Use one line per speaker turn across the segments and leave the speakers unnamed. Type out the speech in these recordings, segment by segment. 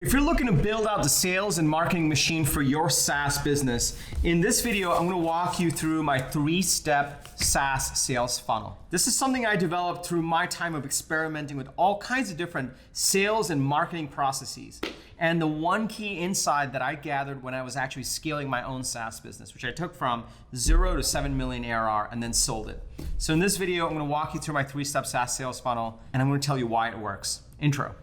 If you're looking to build out the sales and marketing machine for your SaaS business, in this video, I'm going to walk you through my 3-step SaaS sales funnel. This is something I developed through my time of experimenting with all kinds of different sales and marketing processes. And the one key insight that I gathered when I was actually scaling my own SaaS business, which I took from 0 to 7 million ARR and then sold it. So in this video, I'm going to walk you through my 3-step SaaS sales funnel, and I'm going to tell you why it works. Intro.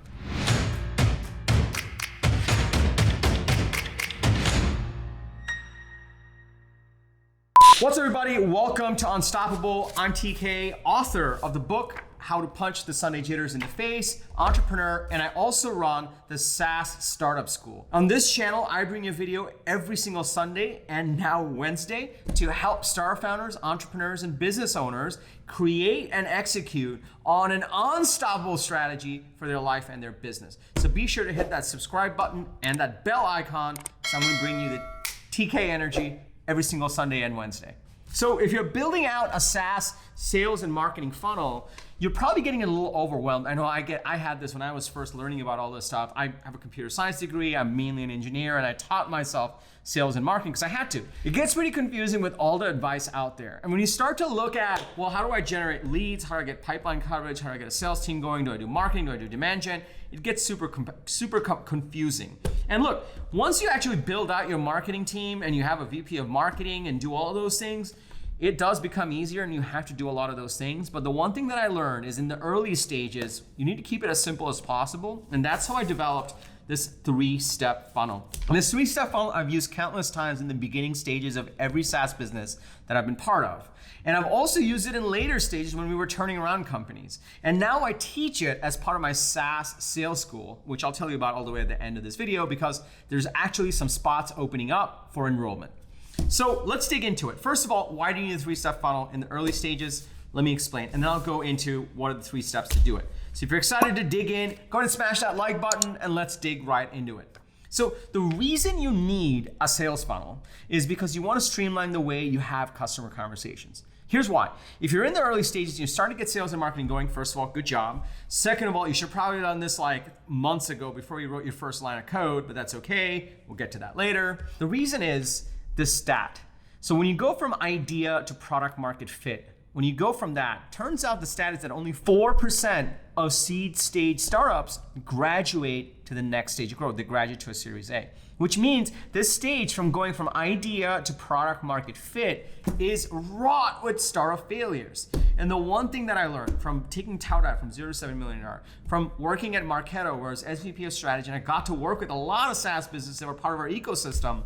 What's up, everybody? Welcome to Unstoppable. I'm TK, author of the book, How to Punch the Sunday Jitters in the Face, entrepreneur, and I also run the SaaS Startup School. On this channel, I bring you a video every single Sunday and now Wednesday to help startup founders, entrepreneurs, and business owners create and execute on an unstoppable strategy for their life and their business. So be sure to hit that subscribe button and that bell icon, so I'm going to bring you the TK energy every single Sunday and Wednesday. So if you're building out a SaaS sales and marketing funnel, you're probably getting a little overwhelmed. I know I had this when I was first learning about all this stuff. I have a computer science degree, I'm mainly an engineer, and I taught myself sales and marketing because I had to. It gets pretty confusing with all the advice out there. And when you start to look at, well, how do I generate leads? How do I get pipeline coverage? How do I get a sales team going? Do I do marketing? Do I do demand gen? It gets super confusing. And look, once you actually build out your marketing team and you have a VP of marketing and do all those things, it does become easier and you have to do a lot of those things. But the one thing that I learned is in the early stages, you need to keep it as simple as possible. And that's how I developed this 3-step funnel. And this 3-step funnel I've used countless times in the beginning stages of every SaaS business that I've been part of. And I've also used it in later stages when we were turning around companies. And now I teach it as part of my SaaS Sales School, which I'll tell you about all the way at the end of this video because there's actually some spots opening up for enrollment. So let's dig into it. First of all, why do you need a 3-step funnel in the early stages? Let me explain, and then I'll go into what are the 3 steps to do it. So if you're excited to dig in, go ahead and smash that like button and let's dig right into it. So the reason you need a sales funnel is because you want to streamline the way you have customer conversations. Here's why. If you're in the early stages and you're starting to get sales and marketing going, first of all, good job. Second of all, you should probably have done this like months ago before you wrote your first line of code, but that's okay. We'll get to that later. The reason is this stat. So when you go from idea to product market fit, when you go from that, turns out the stat is that only 4% of seed stage startups graduate to the next stage of growth. They graduate to a Series A, which means this stage from going from idea to product market fit is wrought with startup failures. And the one thing that I learned from taking ToutApp from 0 to 7 million ARR, from working at Marketo, where I was SVP of strategy, and I got to work with a lot of SaaS businesses that were part of our ecosystem.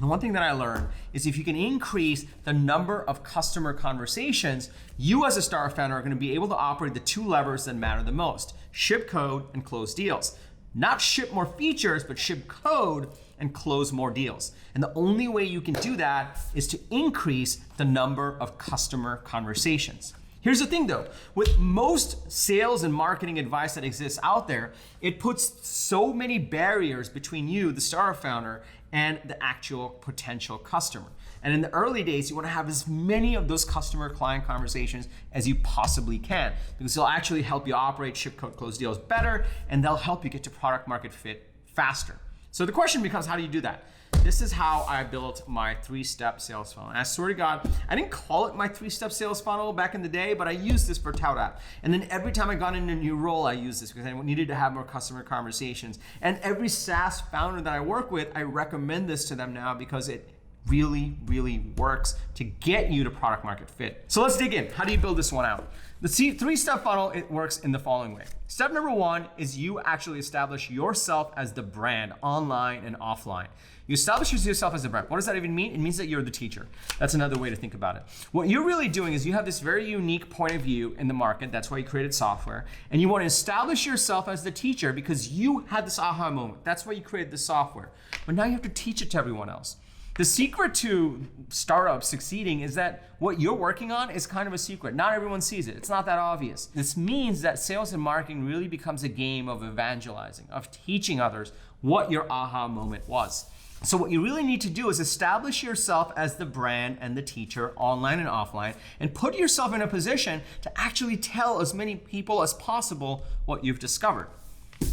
The one thing that I learned is if you can increase the number of customer conversations, you as a startup founder are going to be able to operate the 2 levers that matter the most: ship code and close deals. Not ship more features, but ship code and close more deals. And the only way you can do that is to increase the number of customer conversations. Here's the thing though, with most sales and marketing advice that exists out there, it puts so many barriers between you, the startup founder, and the actual potential customer. And in the early days, you want to have as many of those customer-client conversations as you possibly can, because they'll actually help you operate ship code close deals better, and they'll help you get to product market fit faster. So the question becomes, how do you do that? This is how I built my 3-step sales funnel. And I swear to God, I didn't call it my 3-step sales funnel back in the day, but I used this for ToutApp. And then every time I got in a new role, I used this because I needed to have more customer conversations. And every SaaS founder that I work with, I recommend this to them now because it really, really works to get you to product market fit. So let's dig in. How do you build this one out? The 3-step funnel, it works in the following way. Step number 1 is you actually establish yourself as the brand online and offline. You establish yourself as a brand. What does that even mean? It means that you're the teacher. That's another way to think about it. What you're really doing is you have this very unique point of view in the market. That's why you created software. And you want to establish yourself as the teacher because you had this aha moment. That's why you created the software. But now you have to teach it to everyone else. The secret to startups succeeding is that what you're working on is kind of a secret. Not everyone sees it. It's not that obvious. This means that sales and marketing really becomes a game of evangelizing, of teaching others what your aha moment was. So what you really need to do is establish yourself as the brand and the teacher online and offline, and put yourself in a position to actually tell as many people as possible what you've discovered.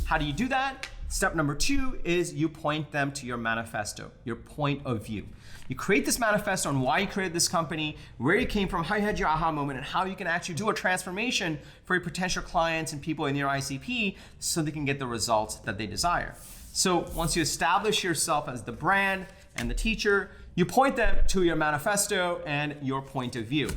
How do you do that? Step number 2 is you point them to your manifesto, your point of view. You create this manifesto on why you created this company, where you came from, how you had your aha moment, and how you can actually do a transformation for your potential clients and people in your ICP so they can get the results that they desire. So once you establish yourself as the brand and the teacher, you point them to your manifesto and your point of view.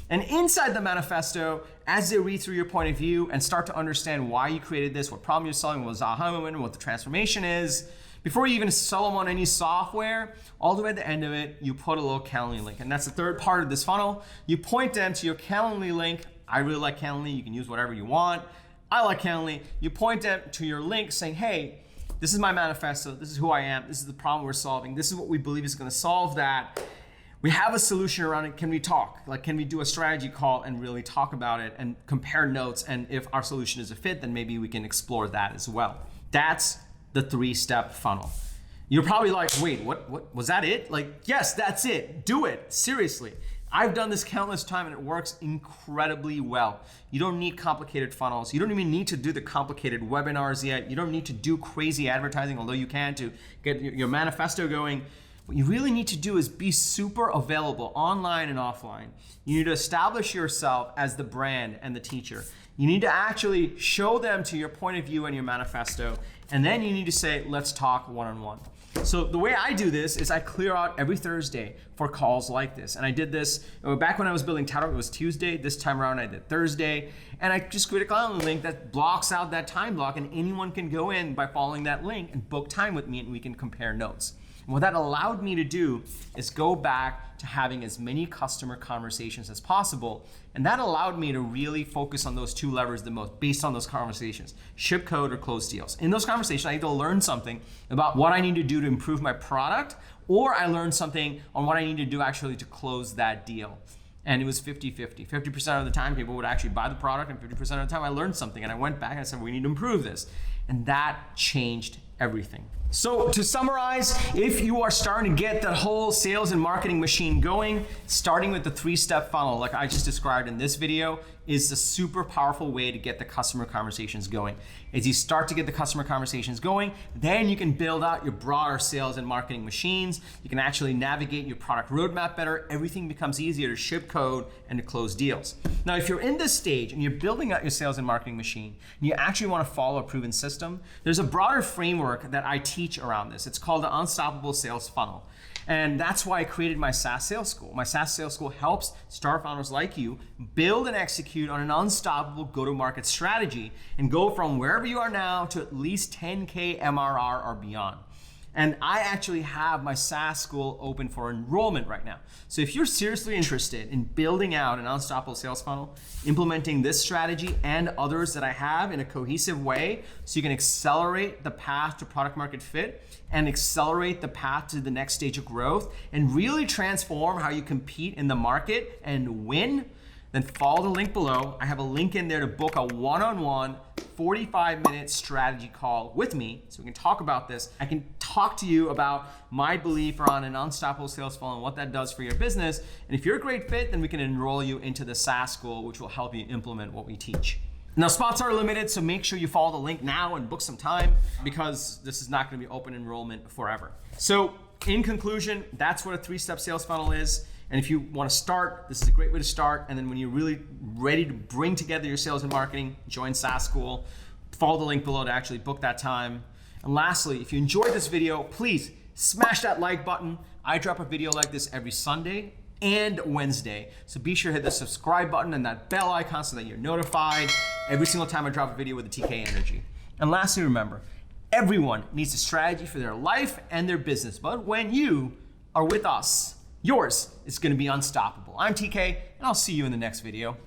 And inside the manifesto, as they read through your point of view and start to understand why you created this, what problem you're solving, what was the aha moment, what the transformation is, before you even sell them on any software, all the way at the end of it, you put a little Calendly link. And that's the third part of this funnel. You point them to your Calendly link. I really like Calendly. You can use whatever you want. I like Calendly. You point them to your link saying, hey, this is my manifesto. This is who I am. This is the problem we're solving. This is what we believe is going to solve that. We have a solution around it. Can we talk? Like, can we do a strategy call and really talk about it and compare notes? And if our solution is a fit, then maybe we can explore that as well. That's the 3-step funnel. You're probably like, wait, what was that it? Like, yes, that's it. Do it. Seriously. I've done this countless times and it works incredibly well. You don't need complicated funnels. You don't even need to do the complicated webinars yet. You don't need to do crazy advertising, although you can to get your manifesto going. What you really need to do is be super available online and offline. You need to establish yourself as the brand and the teacher. You need to actually show them to your point of view and your manifesto, and then you need to say, let's talk one-on-one. So the way I do this is I clear out every Thursday for calls like this. And I did this back when I was building ToutApp, it was Tuesday. This time around I did Thursday. And I just create a Calendly link that blocks out that time block, and anyone can go in by following that link and book time with me, and we can compare notes. And what that allowed me to do is go back to having as many customer conversations as possible. And that allowed me to really focus on those 2 levers the most based on those conversations, ship code or close deals. In those conversations, I either learn something about what I need to do to improve my product, or I learned something on what I need to do actually to close that deal. And it was 50-50. 50% of the time people would actually buy the product, and 50% of the time I learned something, and I went back and I said, we need to improve this. And that changed everything. So to summarize, if you are starting to get that whole sales and marketing machine going, starting with the 3-step funnel, like I just described in this video, is a super powerful way to get the customer conversations going. As you start to get the customer conversations going, then you can build out your broader sales and marketing machines. You can actually navigate your product roadmap better. Everything becomes easier to ship code and to close deals. Now, if you're in this stage and you're building out your sales and marketing machine, and you actually want to follow a proven system, there's a broader framework that I teach around this. It's called the Unstoppable Sales Funnel. And that's why I created my SaaS Sales School. My SaaS Sales School helps star founders like you build and execute on an unstoppable go-to-market strategy and go from wherever you are now to at least 10K MRR or beyond. And I actually have my SaaS school open for enrollment right now. So if you're seriously interested in building out an unstoppable sales funnel, implementing this strategy and others that I have in a cohesive way so you can accelerate the path to product market fit and accelerate the path to the next stage of growth and really transform how you compete in the market and win, then follow the link below. I have a link in there to book a one-on-one 45-minute strategy call with me so we can talk about this. I can talk to you about my belief around an unstoppable sales funnel and what that does for your business. And if you're a great fit, then we can enroll you into the SaaS school, which will help you implement what we teach. Now, spots are limited, so make sure you follow the link now and book some time because this is not going to be open enrollment forever. So in conclusion, that's what a 3-step sales funnel is. And if you want to start, this is a great way to start. And then when you're really ready to bring together your sales and marketing, join SaaS School. Follow the link below to actually book that time. And lastly, if you enjoyed this video, please smash that like button. I drop a video like this every Sunday and Wednesday. So be sure to hit the subscribe button and that bell icon so that you're notified every single time I drop a video with the TK energy. And lastly, remember, everyone needs a strategy for their life and their business. But when you are with us, yours is going to be unstoppable. I'm TK, and I'll see you in the next video.